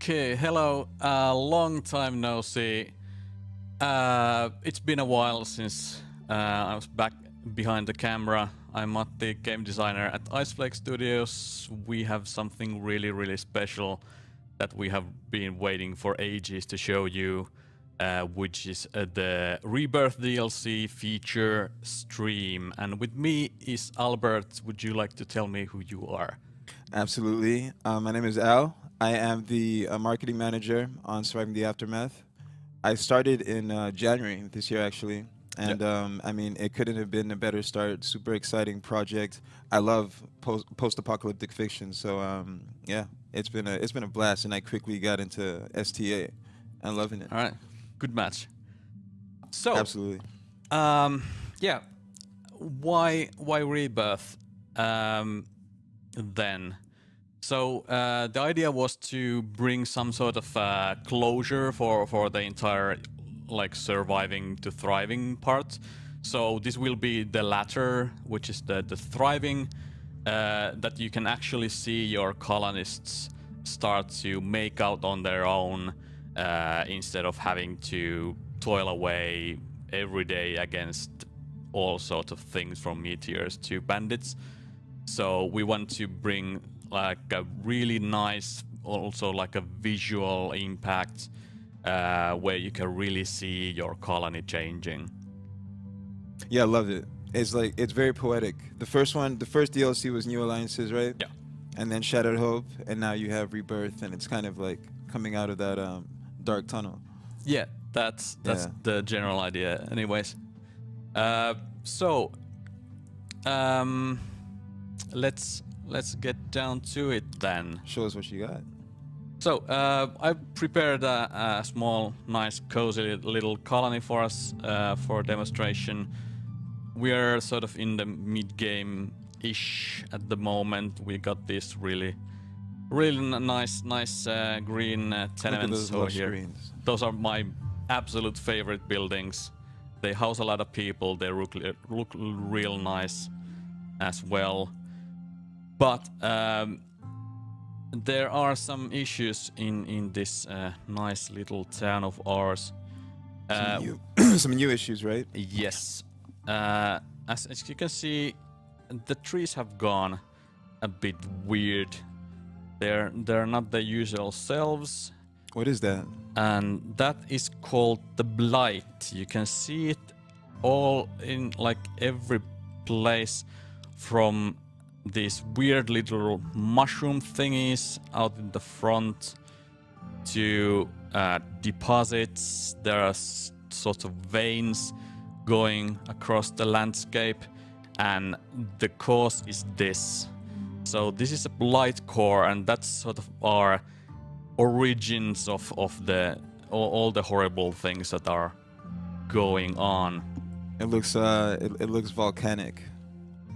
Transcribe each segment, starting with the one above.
Okay, hello. Long time no see. It's been a while since I was back behind the camera. I'm Matti, game designer at Iceflake Studios. We have something really special that we have been waiting for ages to show you, which is the Rebirth DLC feature stream. And with me is Albert. Would you like to tell me who you are? Absolutely. My name is Al. I am the marketing manager on Surviving the Aftermath. I started in January this year, actually. And I mean, it couldn't have been a better start. Super exciting project. I love post-apocalyptic fiction. So yeah, it's been a blast. And I quickly got into STA. I'm loving it. All right, good match. So absolutely. Yeah, why Rebirth? Then. So the idea was to bring some sort of closure for the entire like surviving to thriving part. So this will be the latter, which is the thriving, that you can actually see your colonists start to make out on their own instead of having to toil away every day against all sorts of things from meteors to bandits. So we want to bring like a really nice, also like a visual impact where you can really see your colony changing. Yeah, I love it. It's very poetic. The first DLC was New Alliances, right? Yeah. And then Shattered Hope, and now you have Rebirth, and it's kind of like coming out of that dark tunnel. Yeah, that's the general idea. Anyways, let's get down to it then. Show us what you got. So I prepared a small, nice, cozy little colony for us for demonstration. We are sort of in the mid-game-ish at the moment. We got this really nice green tenements over here. Screens. Those are my absolute favorite buildings. They house a lot of people. They look real nice as well. But there are some issues in this nice little town of ours. Some new issues, right? Yes. As you can see, the trees have gone a bit weird. They're not the usual selves. What is that? And that is called the blight. You can see it all in like every place, from these weird little mushroom thingies out in the front to deposits. There are sorts of veins going across the landscape, and the cause is this. So this is a blight core, and that's sort of our origins of all the horrible things that are going on. It looks it looks volcanic.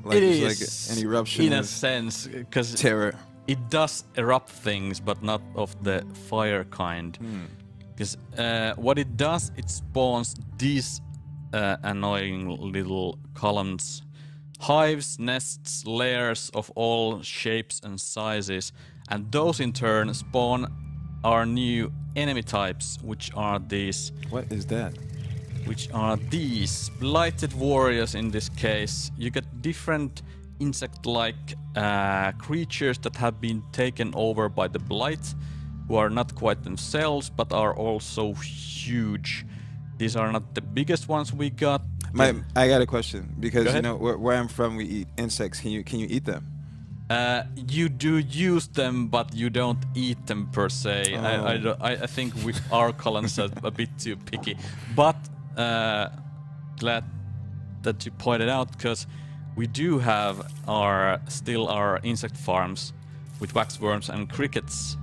Like it it's is like an eruption in a sense, because terror. It does erupt things, but not of the fire kind. Because what it does, it spawns these annoying little columns, hives, nests, layers of all shapes and sizes, and those in turn spawn our new enemy types, which are these. What is that? Which are these blighted warriors in this case. You get different insect-like creatures that have been taken over by the blight, who are not quite themselves, but are also huge. These are not the biggest ones we got. I got a question, because you know where I'm from, we eat insects. Can you eat them? You do use them, but you don't eat them per se. Oh. I think our colonists are a bit too picky. But glad that you pointed out, because we do have our insect farms with waxworms and crickets.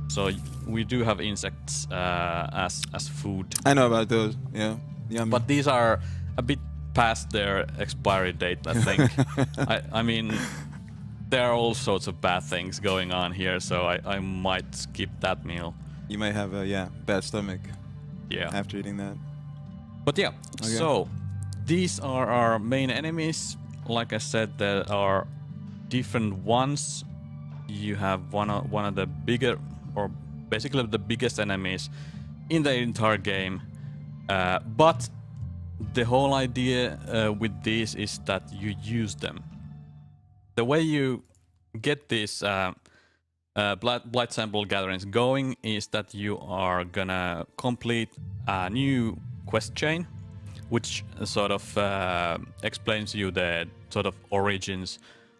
So we do have insects as food. I know about those. Yeah, yummy. But these are a bit past their expiry date, I think. I mean, there are all sorts of bad things going on here, so I might skip that meal. You might have a bad stomach. Yeah. After eating that. But yeah, so these are our main enemies. Like I said, there are different ones. You have one of the bigger or basically the biggest enemies in the entire game. But the whole idea with these is that you use them. The way you get these blight sample gatherings going is that you are gonna complete a new quest chain, which sort of explains you the sort of origins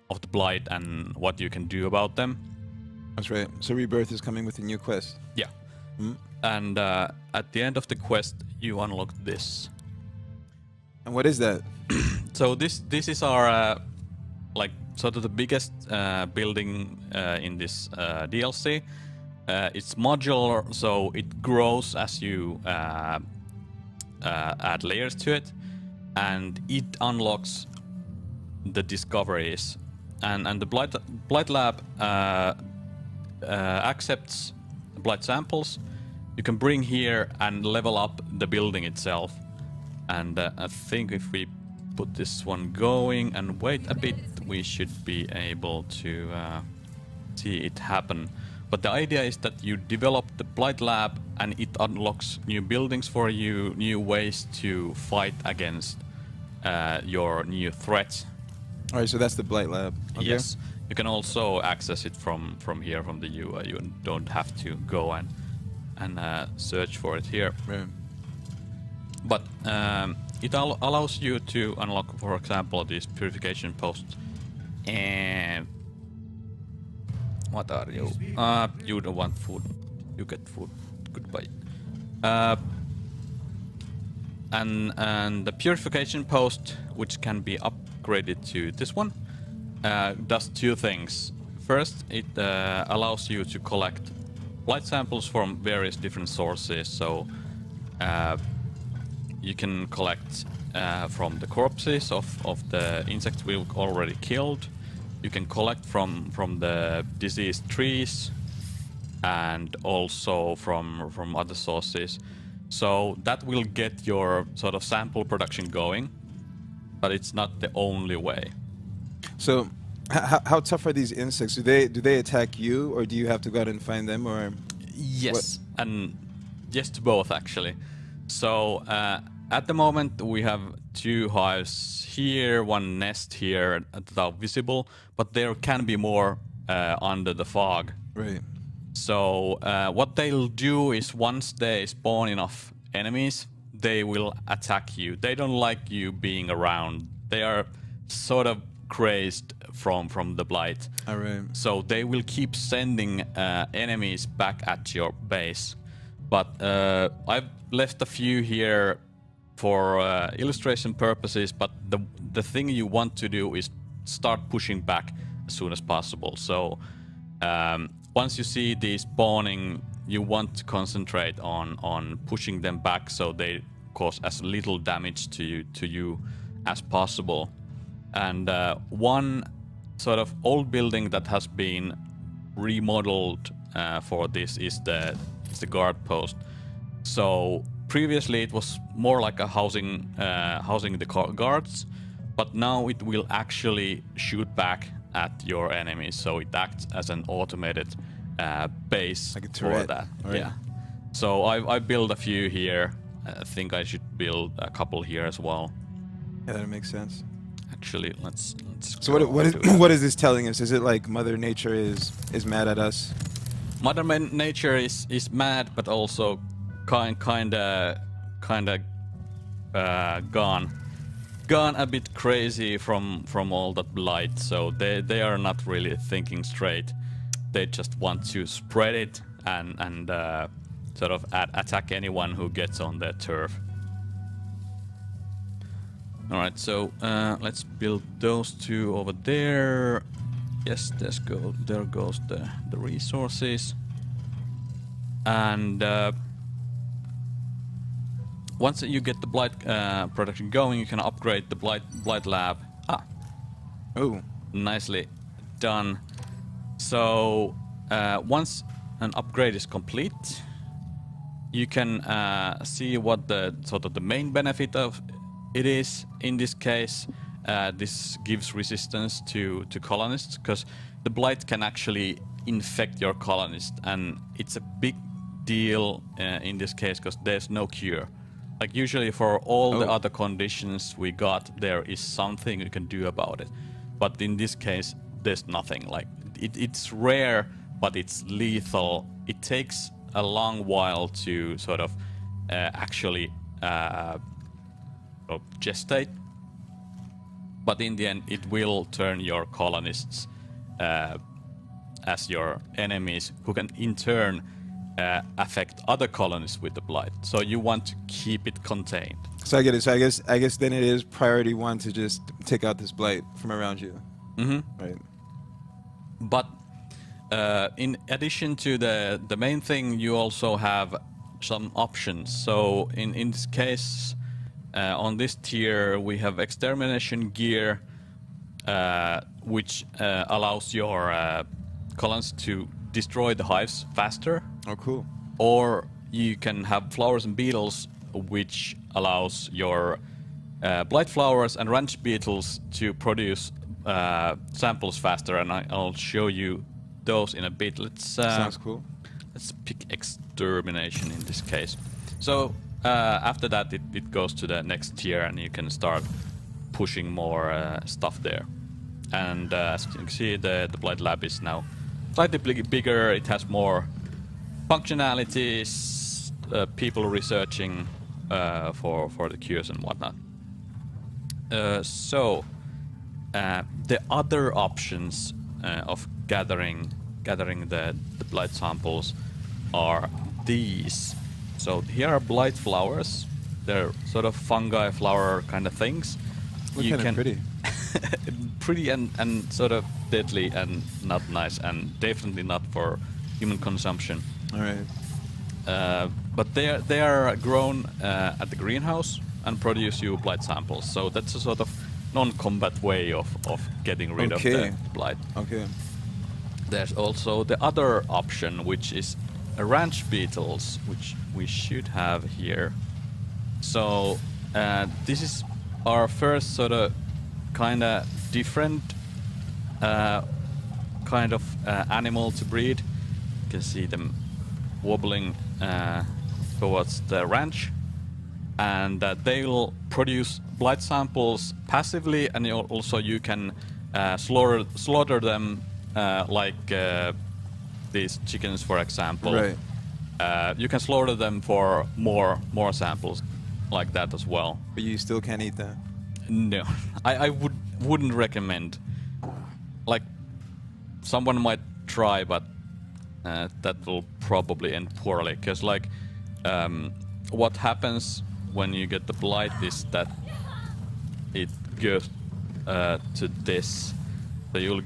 of the blight and what you can do about them. That's right. So Rebirth is coming with a new quest. Yeah. And at the end of the quest, you unlock this. And what is that? So this is our like sort of the biggest building in this DLC. It's modular, so it grows as you add layers to it, and it unlocks the discoveries. And the Blight Lab accepts blight samples. You can bring here and level up the building itself. And I think if we put this one going and wait a bit, we should be able to see it happen. But the idea is that you develop the Blight Lab and it unlocks new buildings for you, new ways to fight against your new threats. All right, so that's the Blight Lab. Okay. Yes. You can also access it from here, from the UI. You don't have to go and search for it here. Right. But it allows you to unlock, for example, these purification posts. And what are you? You don't want food. You get food. Goodbye. And the purification post, which can be upgraded to this one, does two things. First, it allows you to collect blight samples from various different sources. So you can collect from the corpses of the insects we've already killed. You can collect from the diseased trees, and also from other sources. So that will get your sort of sample production going, but it's not the only way. So, how tough are these insects? Do they attack you, or do you have to go out and find them, or? Yes, and yes to both actually. So at the moment we have two hives here, one nest here that are visible, but there can be more under the fog. Right. So what they'll do is once they spawn enough enemies, they will attack you. They don't like you being around. They are sort of crazed from the blight. All right. So they will keep sending enemies back at your base. But I've left a few here for illustration purposes, but the thing you want to do is start pushing back as soon as possible. So once you see these spawning, you want to concentrate on pushing them back so they cause as little damage to you as possible. And one sort of old building that has been remodeled for this is the guard post. So previously it was more like a housing the guards, but now it will actually shoot back at your enemies. So it acts as an automated base like a for turret. that. Right. Yeah. So I built a few here. I think I should build a couple here as well. Yeah, that makes sense. Actually, let's. So what is this telling us? Is it like Mother Nature is mad at us? Mother Nature is mad, but also kinda gone a bit crazy from all that blight. So they are not really thinking straight. They just want to spread it and sort of attack anyone who gets on their turf. All right, so let's build those two over there. Yes, there goes the resources. And once you get the blight production going, you can upgrade the blight lab. Oh, Nicely done. So once an upgrade is complete, you can see what the sort of the main benefit of it is. In this case, this gives resistance to colonists, because the blight can actually infect your colonist, and it's a big deal in this case because there's no cure. Like usually for all the other conditions we got, there is something you can do about it. But in this case, there's nothing. Like it's rare, but it's lethal. It takes a long while to sort of actually gestate. But in the end, it will turn your colonists as your enemies, who can in turn affect other colonists with the blight. So you want to keep it contained. So I get it. So I guess then it is priority one to just take out this blight from around you. Mm-hmm. Right. But in addition to the main thing, you also have some options. So in this case, on this tier, we have extermination gear, which allows your colonists to destroy the hives faster. Oh, cool. Or you can have flowers and beetles, which allows your blight flowers and ranch beetles to produce samples faster, and I'll show you those in a bit. Sounds cool. Let's pick extermination in this case. So after that, it goes to the next tier, and you can start pushing more stuff there. And as you can see, the blight lab is now slightly bigger. It has more functionalities, people researching for the cures and whatnot. The other options of gathering the blight samples are these. So here are blight flowers. They're sort of fungi flower kind of things. Look kind of pretty. Pretty and sort of deadly and not nice, and definitely not for human consumption. All right. But they are grown at the greenhouse and produce you blight samples. So that's a sort of non-combat way of getting rid of the blight. Okay. There's also the other option, which is ranch beetles, which we should have here. So this is our first sort of kind of different kind of animal to breed. You can see them wobbling towards the ranch, and they'll produce blight samples passively, and also you can slaughter them like these chickens, for example. Right. You can slaughter them for more samples like that as well. But you still can't eat that. No, I wouldn't recommend. Like, someone might try, but that will probably end poorly. Because, like, what happens when you get the blight is that it goes to this. So you'll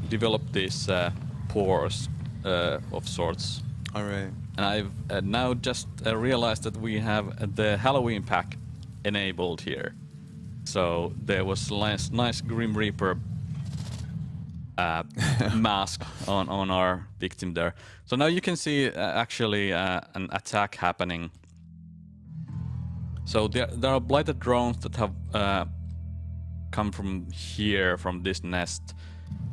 develop these pores of sorts. All right. And I've now just realized that we have the Halloween pack enabled here. So there was nice Grim Reaper mask on our victim there. So now you can see actually an attack happening. So there are blighted drones that have come from here, from this nest,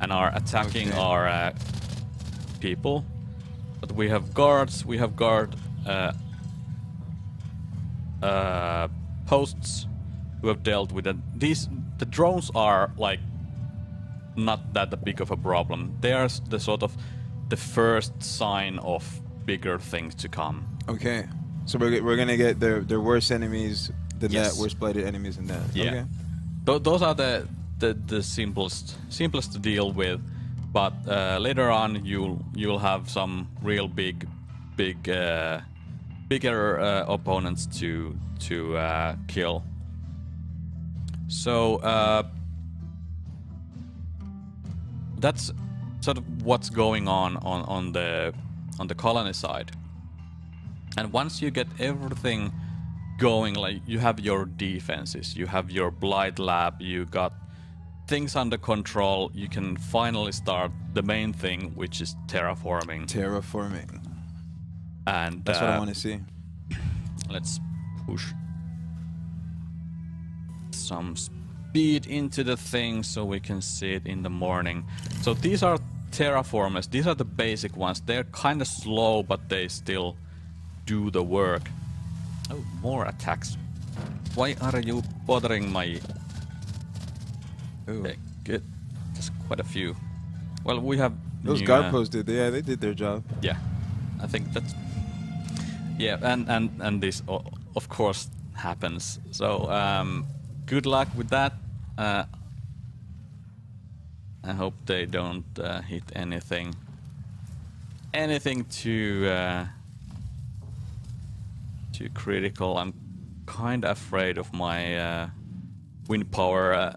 and are attacking our people. But we have guards, we have guard posts who have dealt with it. The drones are like not that big of a problem. They are the sort of the first sign of bigger things to come. Okay. So we're gonna get their worst enemies than Yes. that, worst blighted enemies than that. Yeah. Okay. Those are the simplest to deal with. But later on, you'll have some real bigger opponents to kill. So that's sort of what's going on the colony side. And once you get everything going, like you have your defenses, you have your blight lab, you got things under control, you can finally start the main thing, which is terraforming. Terraforming. And that's what I want to see. Let's push some speed into the thing so we can see it in the morning. So these are terraformers, these are the basic ones. They're kind of slow, but they still do the work. Oh, more attacks. Why are you bothering my... Ooh. Okay, good. There's quite a few. Well, we have... Those Garpos did. Yeah, they did their job. Yeah, I think that's... Yeah, and this, of course, happens. So, good luck with that. I hope they don't hit anything. Anything too critical. I'm kind of afraid of my wind power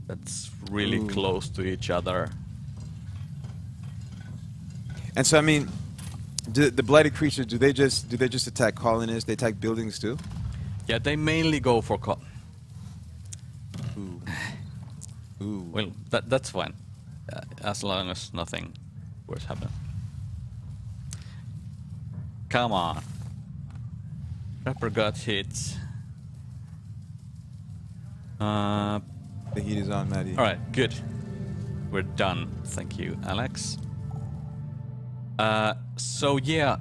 that's really close to each other. And so, I mean, the blighted creatures, do they just attack colonists? They attack buildings too? Yeah, they mainly go for Ooh. Ooh. Well, that's fine, as long as nothing worse happens. Come on. Trapper got hit. The heat is on, Maddie. All right, good. We're done. Thank you, Alex. So yeah,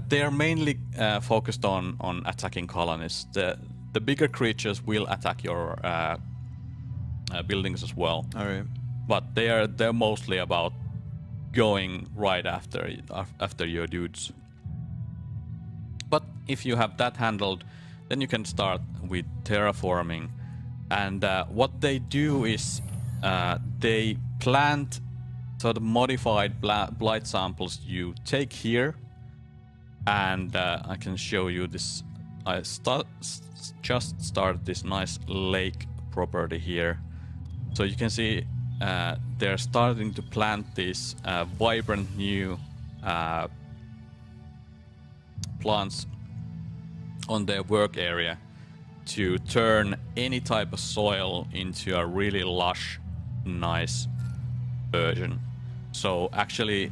they're mainly focused on attacking colonists. The bigger creatures will attack your buildings as well. All right. But they're mostly about going right after your dudes. But if you have that handled, then you can start with terraforming. And what they do is they plant sort of modified blight samples you take here. And I can show you this. I just started this nice lake property here. So you can see they're starting to plant these vibrant new plants on their work area to turn any type of soil into a really lush, nice version. So actually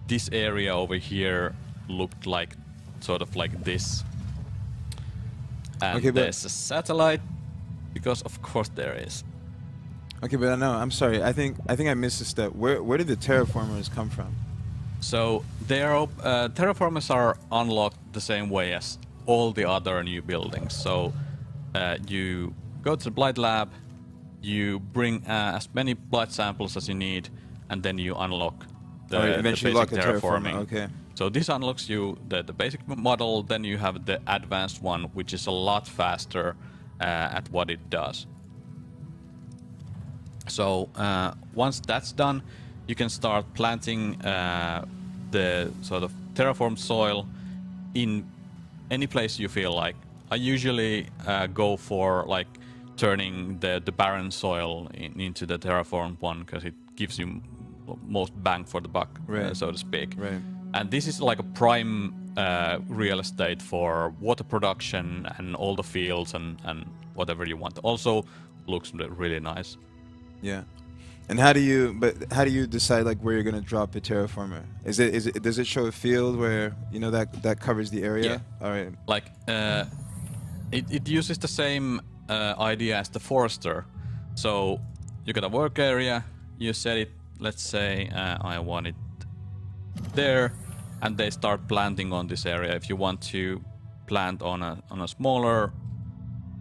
this area over here looked like sort of like this. And okay, there's a satellite, because of course there is. Okay, but no, I'm sorry. I think I missed a step. Where did the terraformers come from? So terraformers are unlocked the same way as all the other new buildings. So you go to the Blight Lab, you bring as many blight samples as you need, and then you unlock the basic terraforming. Okay. So this unlocks you the basic model, then you have the advanced one, which is a lot faster at what it does. So once that's done, you can start planting the sort of terraformed soil in any place you feel like. I usually go for like turning the barren soil into the terraformed one, because it gives you most bang for the buck, right. So to speak. Right. And this is like a prime real estate for water production and all the fields and whatever you want. Also looks really nice. Yeah. And how do you decide like where you're gonna drop a terraformer? Does it show a field where you know that covers the area? Yeah. All right. Like it uses the same idea as the forester. So you got a work area, you set it. Let's say I want it there, and they start planting on this area. If you want to plant on a smaller,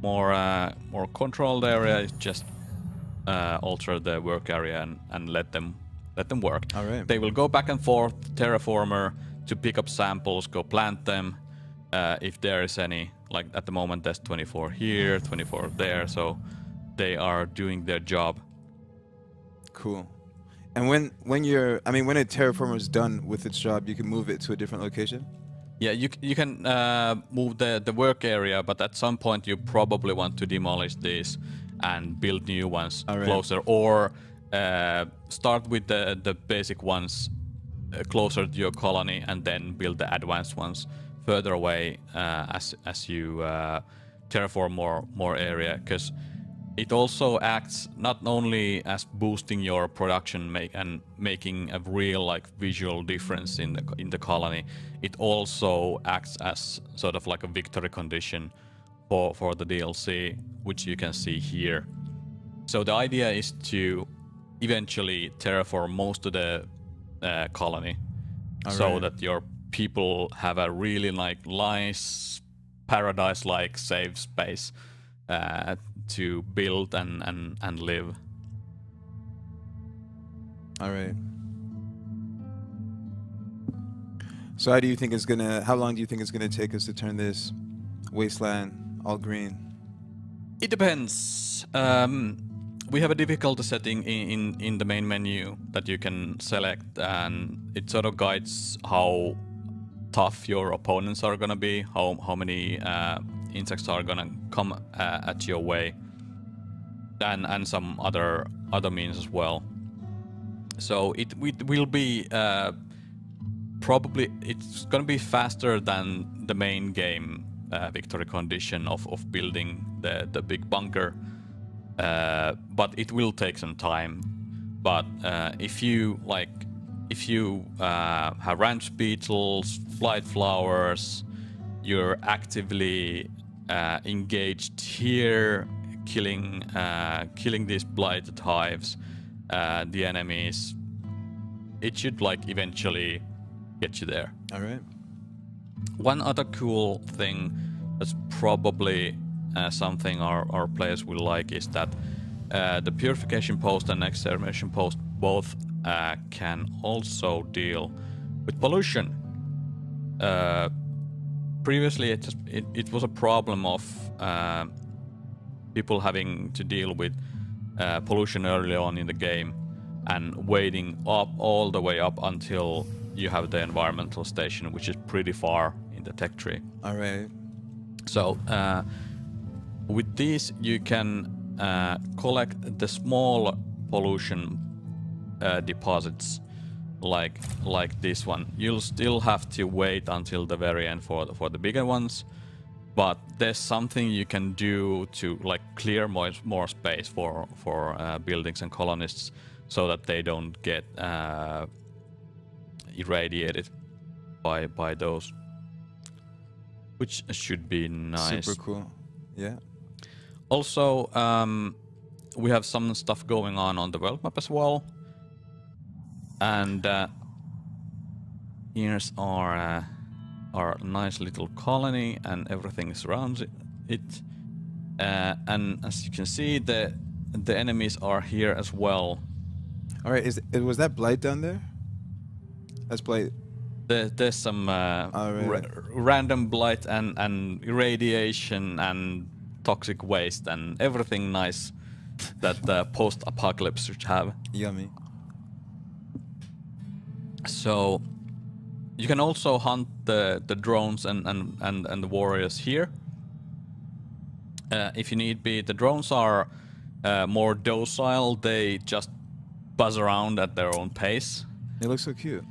more controlled area, it's just alter the work area and let them work. All right. They will go back and forth, terraformer, to pick up samples, go plant them. If there is any, like at the moment there's 24 here, 24 there, so they are doing their job. Cool. And when a terraformer is done with its job, you can move it to a different location? Yeah, you can move the work area, but at some point you probably want to demolish these and build new ones closer, or start with the basic ones closer to your colony and then build the advanced ones further away as you terraform more area, because it also acts not only as boosting your production and making a real like visual difference in the colony. It also acts as sort of like a victory condition for the DLC, which you can see here. So the idea is to eventually terraform most of the colony, so Alright. that your people have a really like nice paradise-like safe space to build and live. All right. So how do you think it's gonna? How long do you think it's gonna take us to turn this wasteland all green? It depends. We have a difficulty setting in the main menu that you can select, and it sort of guides how tough your opponents are gonna be, how many insects are gonna come at your way, and some other means as well. So it will be probably it's gonna be faster than the main game victory condition of building the big bunker, but it will take some time. But if you have ranch beetles, flight flowers, you're actively engaged here, killing these blighted hives, the enemies, it should like eventually get you there. All right. One other cool thing that's probably something our players will like is that the purification post and extermination post both can also deal with pollution. Previously, it was a problem of people having to deal with pollution early on in the game and waiting up all the way up until you have the environmental station, which is pretty far in the tech tree. All right. So with these, you can collect the small pollution deposits, like this one. You'll still have to wait until the very end for the bigger ones, but there's something you can do to like clear more space for buildings and colonists, so that they don't get irradiated by those, which should be nice. Super cool. Yeah. Also, we have some stuff going on the world map as well, and here's our nice little colony, and everything surrounds it. And as you can see, the enemies are here as well. All right. Was that blight down there? That's blight. There's some random blight and irradiation and toxic waste and everything nice that the post-apocalypse should have. Yummy. So you can also hunt the drones and the warriors here. If you need be. The drones are more docile. They just buzz around at their own pace. They look so cute.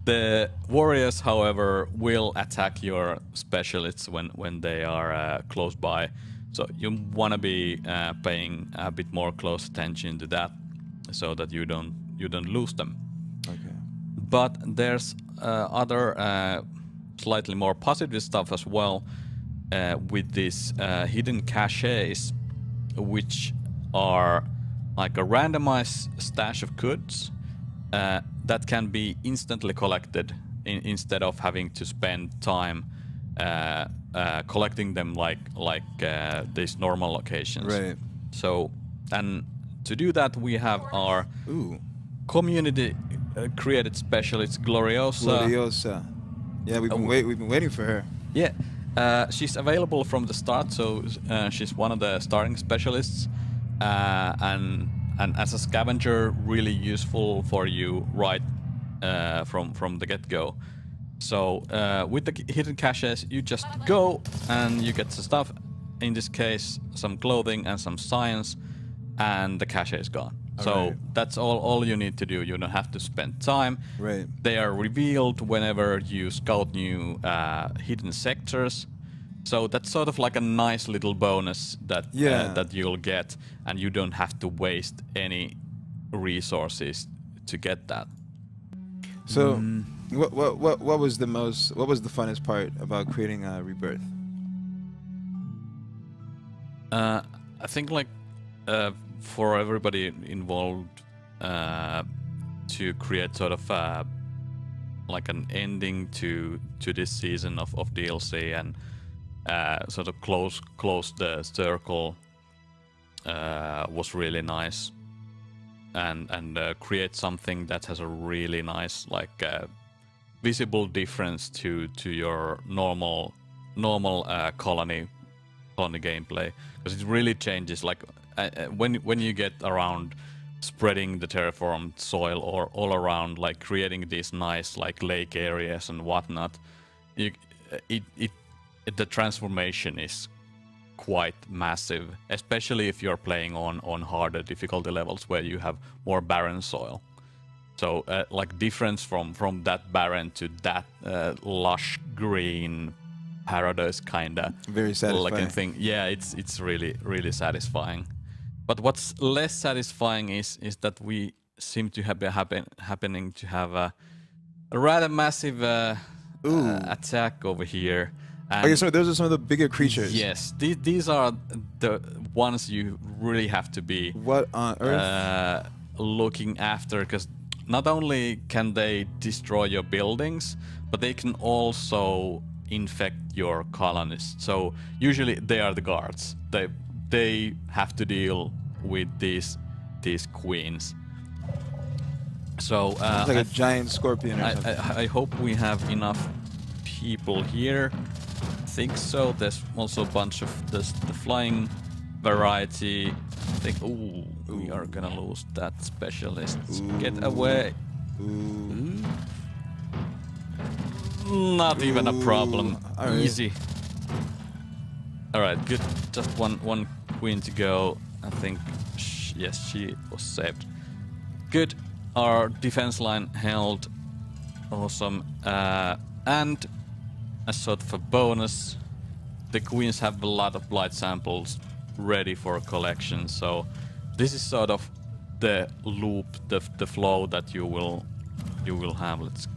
The warriors, however, will attack your specialists when they are close by. So you want to be paying a bit more close attention to that, so that you don't lose them. Okay. But there's other slightly more positive stuff as well with these hidden caches, which are like a randomized stash of goods that can be instantly collected instead of having to spend time collecting them like these normal locations. Right. So, and to do that, we have our community created specialist Gloriosa. Gloriosa. Yeah, we've been waiting for her. Yeah, she's available from the start, so she's one of the starting specialists, and as a scavenger, really useful for you right from the get-go. So with the hidden caches, you just go and you get the stuff. In this case, some clothing and some science, and the cache is gone. So that's all you need to do. You don't have to spend time. Right. They are revealed whenever you scout new hidden sectors. So that's sort of like a nice little bonus that that you'll get, and you don't have to waste any resources to get that. So, what was the funnest part about creating Rebirth? I think like for everybody involved to create sort of like an ending to this season of DLC and sort of close the circle was really nice, and create something that has a really nice like visible difference to your normal colony gameplay, because it really changes like when you get around spreading the terraformed soil or all around, like creating these nice like lake areas and whatnot. The transformation is quite massive, especially if you're playing on harder difficulty levels where you have more barren soil. So like difference from that barren to that lush green paradise kinda very satisfying looking thing. Yeah, it's really satisfying. But what's less satisfying is that we seem to have happening to have a rather massive attack over here. And okay, so those are some of the bigger creatures. yes, these are the ones you really have to be What on earth? looking after, because not only can they destroy your buildings, but they can also infect your colonists. So usually they are the guards. They have to deal with these queens. So It's like a giant scorpion or something. I hope we have enough people here. I think so. There's also a bunch of the flying variety. I think. Ooh, we are gonna lose that specialist. Get away. Not even a problem. All right. Easy. All right, good. Just one queen to go. I think. Yes, she was saved. Good. Our defense line held. Awesome. And as sort of a bonus, the queens have a lot of blood samples ready for collection. So this is sort of the loop, the flow that you will have. Let's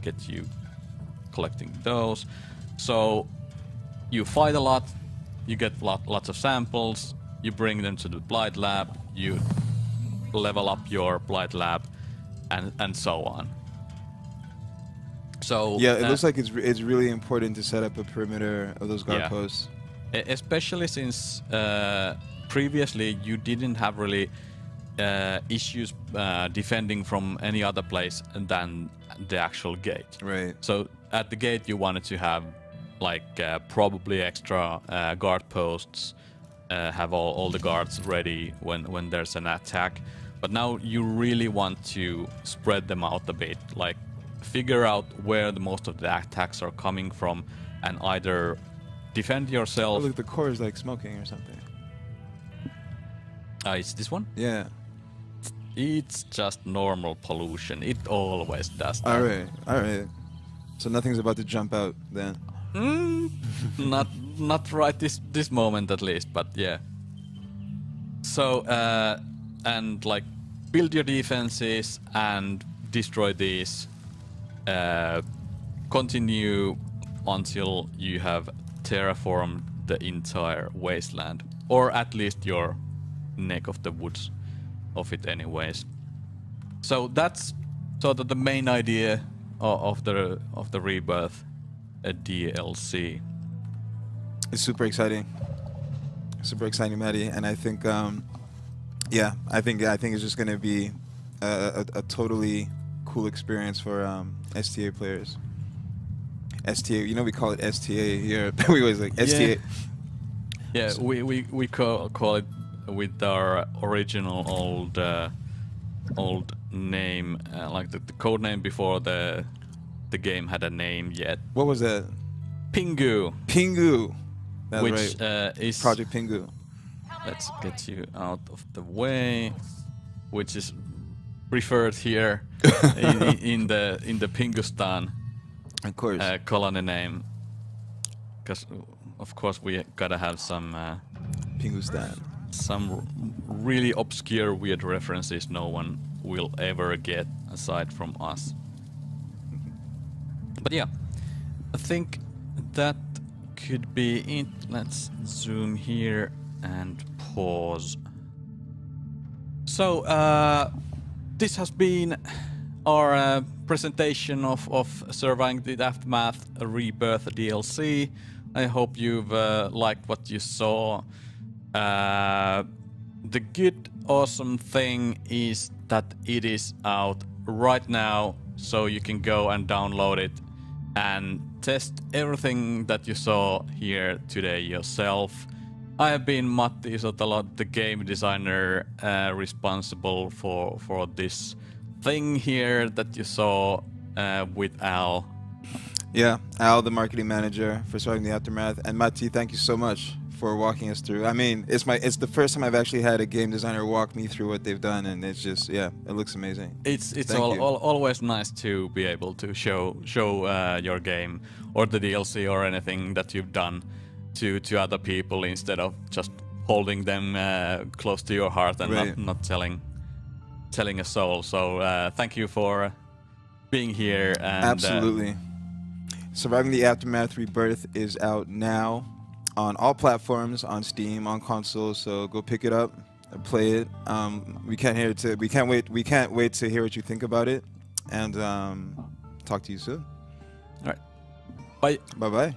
get you collecting those. So you fight a lot, you get lots of samples, you bring them to the Blight Lab, you level up your Blight Lab, and so on. So yeah, it looks like it's really important to set up a perimeter of those guard Yeah. posts. Especially since previously you didn't have really issues defending from any other place than the actual gate. Right. So at the gate you wanted to have like probably extra guard posts, have all the guards ready when there's an attack. But now you really want to spread them out a bit, like figure out where the most of the attacks are coming from and either defend Oh, yourself. look, the core is like smoking or something. It's this one? Yeah. It's just normal pollution. It always does that. All right. All right. So nothing's about to jump out then. Not right this moment at least, but yeah. So and like build your defenses and destroy these. Continue until you have terraformed the entire wasteland, or at least your neck of the woods of it anyways. So that's sort of the main idea of the Rebirth DLC. It's super exciting. Super exciting, Maddie. And I think, yeah, I think it's just gonna be a totally cool experience for STA players. STA, you know, we call it STA here. We always like STA. Yeah, we call it with our original old name, like the code name before the game had a name yet. What was that? Pingu. Pingu. That's Which right. is Project Pingu. Let's get you out of the way. Which is referred here in the Pingustan Of course. colony name, because of course we gotta have some Pingustan. really obscure weird references no one will ever get aside from us. But yeah, I think that could be it. Let's zoom here and pause. So this has been our presentation of Surviving the Aftermath Rebirth DLC. I hope you've liked what you saw. The good, awesome thing is that it is out right now, so you can go and download it and test everything that you saw here today yourself. I have been Matti Isotalo, the game designer responsible for this thing here that you saw with Al. Yeah, Al, the marketing manager for Surviving the Aftermath, and Matti, thank you so much for walking us through. I mean, it's the first time I've actually had a game designer walk me through what they've done, and it's just, yeah, it looks amazing. It's always nice to be able to show your game or the DLC or anything that you've done to other people instead of just holding them close to your heart and not telling a soul. So thank you for being here. And, absolutely. Surviving the Aftermath Rebirth is out now on all platforms, on Steam, on consoles. So go pick it up, play it. We can't wait to hear what you think about it, and talk to you soon. All right. Bye. Bye bye.